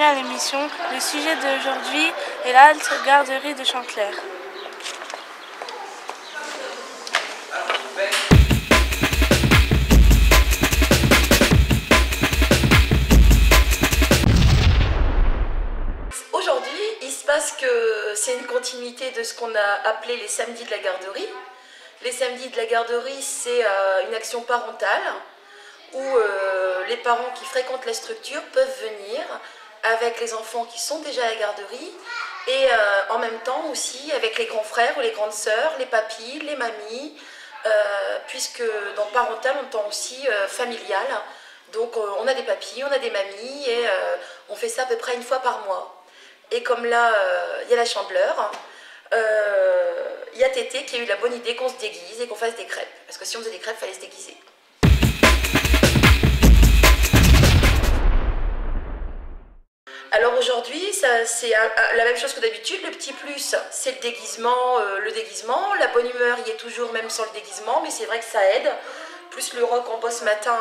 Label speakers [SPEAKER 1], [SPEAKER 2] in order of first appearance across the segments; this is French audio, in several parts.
[SPEAKER 1] bienvenue à l'émission. Le sujet d'aujourd'hui est la halte garderie de Chanteler.
[SPEAKER 2] Aujourd'hui, il se passe que c'est une continuité de ce qu'on a appelé les samedis de la garderie. Les samedis de la garderie, c'est une action parentale où les parents qui fréquentent la structure peuvent venir avec les enfants qui sont déjà à la garderie et en même temps aussi avec les grands frères ou les grandes sœurs, les papis, les mamies, puisque dans parental on entend aussi familial. Donc on a des papis, on a des mamies et on fait ça à peu près une fois par mois. Et comme là, il y a la chandeleur, il y a Tété qui a eu la bonne idée qu'on se déguise et qu'on fasse des crêpes. Parce que si on faisait des crêpes, il fallait se déguiser. Alors aujourd'hui, c'est la même chose que d'habitude. Le petit plus, c'est le déguisement. La bonne humeur y est toujours, même sans le déguisement, mais c'est vrai que ça aide. Plus le rock en bosse matin,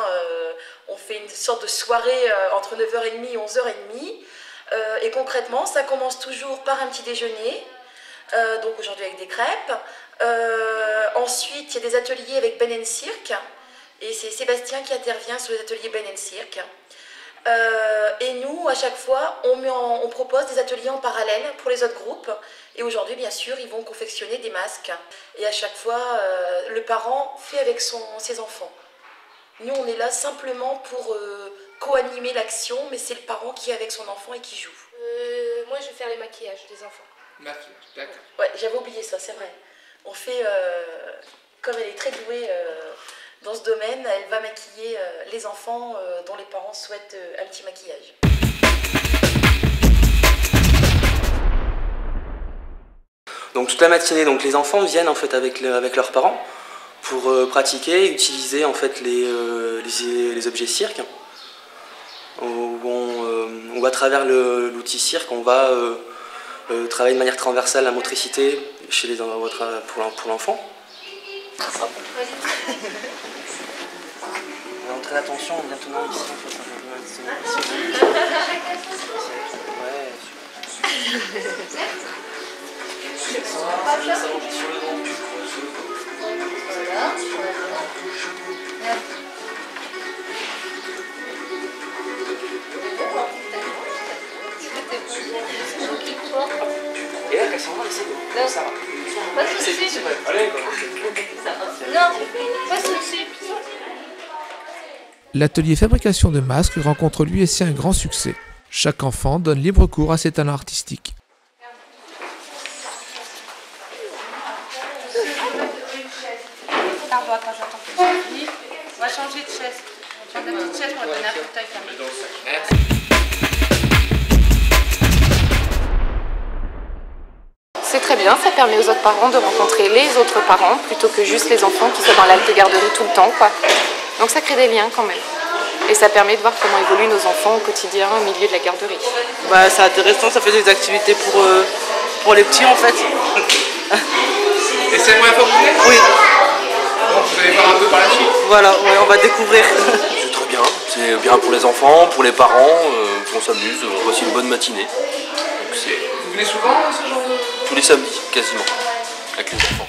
[SPEAKER 2] on fait une sorte de soirée entre 9h30 et 11h30. Et concrètement, ça commence toujours par un petit déjeuner, donc aujourd'hui avec des crêpes. Ensuite, il y a des ateliers avec Ben & Cirque, et c'est Sébastien qui intervient sur les ateliers Ben & Cirque. Et nous, à chaque fois, on propose des ateliers en parallèle pour les autres groupes. Et aujourd'hui, bien sûr, ils vont confectionner des masques. Et à chaque fois, le parent fait avec ses enfants. Nous, on est là simplement pour co-animer l'action, mais c'est le parent qui est avec son enfant et qui joue.
[SPEAKER 3] Moi, je vais faire les maquillages des enfants.
[SPEAKER 4] Maquillage, d'accord.
[SPEAKER 2] Ouais, j'avais oublié ça, c'est vrai. On fait, comme elle est très douée dans ce domaine, elle va maquiller les enfants dont les parents souhaitent un petit maquillage.
[SPEAKER 5] Donc toute la matinée, donc les enfants viennent en fait avec leurs parents pour pratiquer et utiliser en fait les objets cirque. Où à travers l'outil cirque, on va travailler de manière transversale la motricité chez pour l'enfant. On entraîne l'attention en bien tenant ici. Et là, quand ça va, c'est bon. Ça va.
[SPEAKER 3] Pas de soucis.
[SPEAKER 5] Allez,
[SPEAKER 3] Non, pas de soucis.
[SPEAKER 4] L'atelier fabrication de masques rencontre lui aussi un grand succès. Chaque enfant donne libre cours à ses talents artistiques.
[SPEAKER 1] Pardon, attends, j'entends plus. On va changer de chaise. On va changer de petite chaise, on va donner un fauteuil quand même.
[SPEAKER 6] C'est très bien, ça permet aux autres parents de rencontrer les autres parents plutôt que juste les enfants qui sont dans l'halte garderie tout le temps, quoi. Donc ça crée des liens quand même. Et ça permet de voir comment évoluent nos enfants au quotidien au milieu de la garderie.
[SPEAKER 7] Bah, c'est intéressant, ça fait des activités pour les petits en fait.
[SPEAKER 4] Et c'est la première fois que vous venez ?
[SPEAKER 7] Oui.
[SPEAKER 4] Bon, vous allez voir un peu par la suite.
[SPEAKER 7] Voilà, ouais, on va découvrir.
[SPEAKER 8] C'est très bien, c'est bien pour les enfants, pour les parents, on s'amuse, on passe une bonne matinée. Donc
[SPEAKER 4] Vous venez souvent ce genre de...
[SPEAKER 8] tous les samedis, quasiment, avec les enfants.